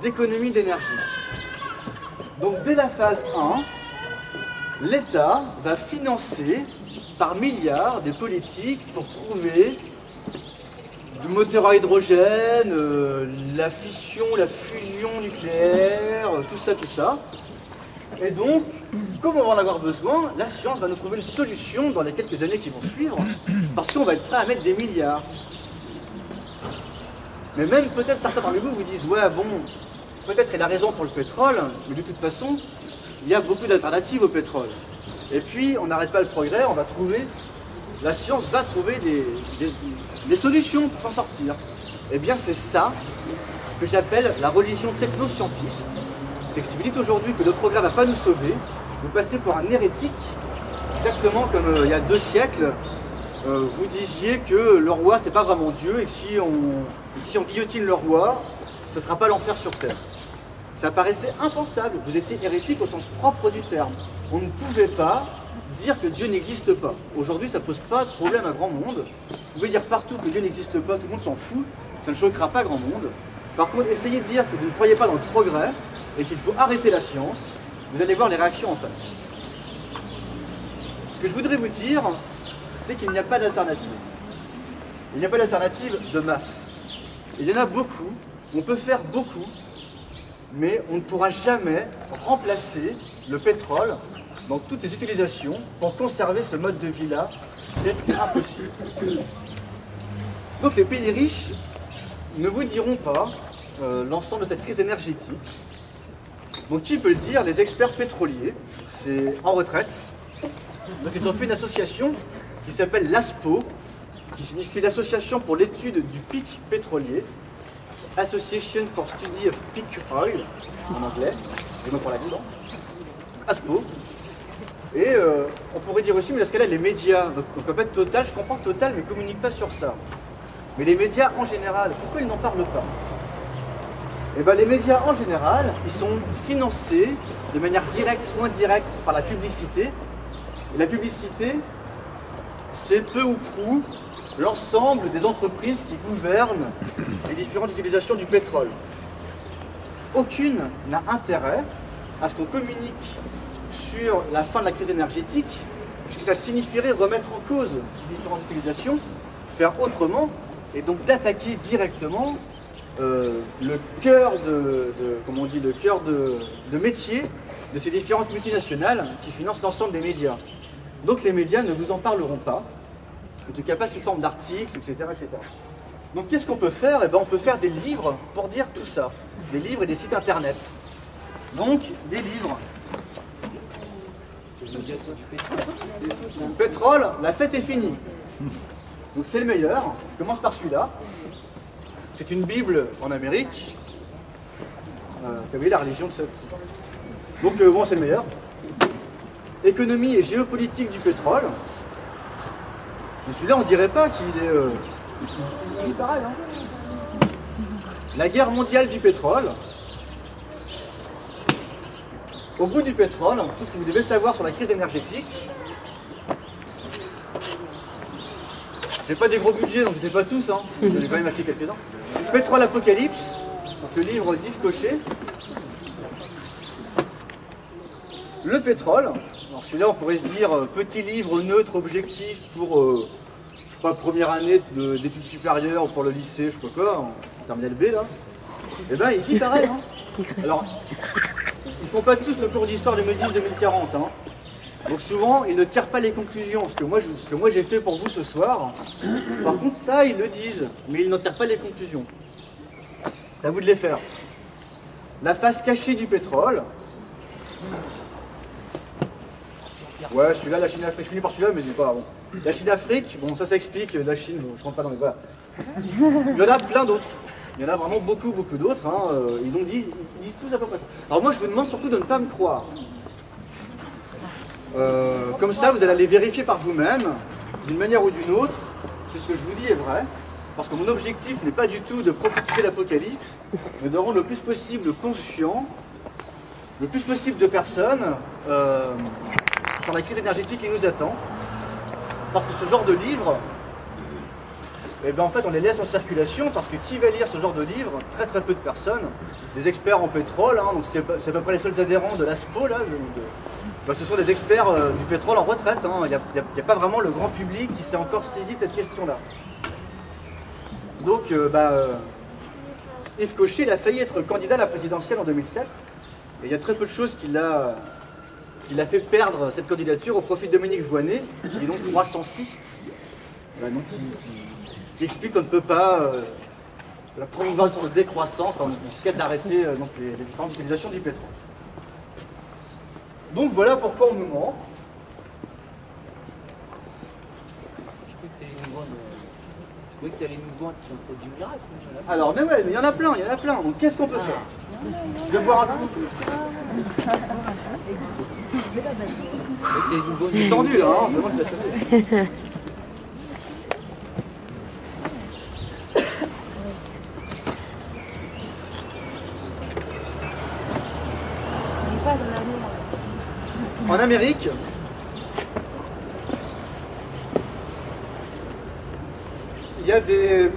d'économie d'énergie. Donc dès la phase 1, l'État va financer par milliards des politiques pour trouver du moteur à hydrogène, la fission, la fusion nucléaire, tout ça. Et donc, comme on va en avoir besoin, la science va nous trouver une solution dans les quelques années qui vont suivre, parce qu'on va être prêt à mettre des milliards. Mais même peut-être certains parmi vous disent, ouais bon, peut-être elle a raison pour le pétrole, mais de toute façon, il y a beaucoup d'alternatives au pétrole. Et puis, on n'arrête pas le progrès, on va trouver, la science va trouver des solutions pour s'en sortir. Eh bien, c'est ça que j'appelle la religion technoscientiste. C'est que si vous dites aujourd'hui que le progrès ne va pas nous sauver, vous passez pour un hérétique, exactement comme il y a 2 siècles, vous disiez que le roi c'est pas vraiment Dieu et que si on guillotine le roi, ce ne sera pas l'enfer sur terre. Ça paraissait impensable, vous étiez hérétique au sens propre du terme. On ne pouvait pas dire que Dieu n'existe pas. Aujourd'hui ça ne pose pas de problème à grand monde. Vous pouvez dire partout que Dieu n'existe pas, tout le monde s'en fout, ça ne choquera pas grand monde. Par contre, essayez de dire que vous ne croyez pas dans le progrès et qu'il faut arrêter la science, vous allez voir les réactions en face. Ce que je voudrais vous dire, c'est qu'il n'y a pas d'alternative. Il n'y a pas d'alternative de masse. Il y en a beaucoup, on peut faire beaucoup, mais on ne pourra jamais remplacer le pétrole dans toutes ses utilisations pour conserver ce mode de vie-là. C'est impossible. Donc les pays riches ne vous diront pas l'ensemble de cette crise énergétique. Donc qui peut le dire? Les experts pétroliers, c'est en retraite. Donc ils ont fait une association qui s'appelle l'ASPO, qui signifie l'Association pour l'étude du pic pétrolier, Association for Study of Peak Oil, en anglais, excusez-moi pour l'accent, ASPO. Et on pourrait dire aussi, mais dans ce cas-là, les médias, donc en fait Total, je comprends que Total ne communique pas sur ça. Mais les médias en général, pourquoi ils n'en parlent pas? Eh bien les médias en général, ils sont financés de manière directe ou indirecte par la publicité. Et la publicité, c'est peu ou prou l'ensemble des entreprises qui gouvernent les différentes utilisations du pétrole. Aucune n'a intérêt à ce qu'on communique sur la fin de la crise énergétique, puisque ça signifierait remettre en cause ces différentes utilisations, faire autrement, et donc d'attaquer directement le cœur comment on dit, le cœur de métier de ces différentes multinationales qui financent l'ensemble des médias. Donc les médias ne vous en parleront pas, en tout cas pas sous forme d'articles, etc., etc. Donc qu'est-ce qu'on peut faire? Eh bien, on peut faire des livres pour dire tout ça, des livres et des sites internet. Donc des livres. Le pétrole, la fête est finie. Donc c'est le meilleur. Je commence par celui-là. C'est une Bible en Amérique. Vous voyez la religion de cette. Donc bon, c'est le meilleur. Économie et géopolitique du pétrole. Mais celui-là, on dirait pas qu'il est. Il est pareil, hein. La guerre mondiale du pétrole. Au bout du pétrole, tout ce que vous devez savoir sur la crise énergétique. J'ai pas des gros budgets, donc je sais pas tous, hein. Je vais quand même acheter quelques-uns. Pétrole Apocalypse, donc le livre d'Yves Cochet. Le pétrole, alors celui-là on pourrait se dire petit livre neutre, objectif pour, je sais pas, première année d'études supérieures ou pour le lycée, je sais pas quoi, en terminale B là. Et ben il dit pareil, hein. Alors, ils font pas tous le cours d'histoire 2010-2040, hein. Donc souvent, ils ne tirent pas les conclusions, ce que moi j'ai fait pour vous ce soir. Par contre, ça, ils le disent, mais ils n'en tirent pas les conclusions. C'est à vous de les faire. La face cachée du pétrole. Ouais, celui-là, la Chine-Afrique, je finis par celui-là, mais c'est pas bon. La Chine-Afrique, bon, ça s'explique, la Chine, bon, je rentre pas dans les... Voilà. Il y en a plein d'autres. Il y en a vraiment beaucoup d'autres, hein. Ils disent tous à peu près ça. Alors moi, je vous demande surtout de ne pas me croire. Comme ça, vous allez les vérifier par vous-même, d'une manière ou d'une autre, si ce que je vous dis est vrai, parce que mon objectif n'est pas du tout de prophétiser l'apocalypse, mais de rendre le plus possible conscient, le plus possible de personnes sur la crise énergétique qui nous attend, parce que ce genre de livre, et ben en fait on les laisse en circulation parce que qui va lire ce genre de livre? Très très peu de personnes. Des experts en pétrole, hein, donc c'est à peu près les seuls adhérents de l'ASPO là. Ben, ce sont des experts du pétrole en retraite. Hein. Il n'y a pas vraiment le grand public qui s'est encore saisi de cette question-là. Donc Yves Cochet il a failli être candidat à la présidentielle en 2007. Et il y a très peu de choses qui l'a fait perdre cette candidature au profit de Dominique Voynet, qui est donc croissanciste, voilà, donc qui explique qu'on ne peut pas promouvoir une décroissance, en tout cas d'arrêter les différentes utilisations du pétrole. Donc voilà pourquoi on nous ment. Je croyais que tu allais nous vendre du miracle. Alors, mais ouais, mais il y en a plein, il y en a plein. Donc qu'est-ce qu'on peut faire? Je vais boire un coup. C'est tendu là, hein, vraiment, c'est la chaussée. En Amérique, il y a des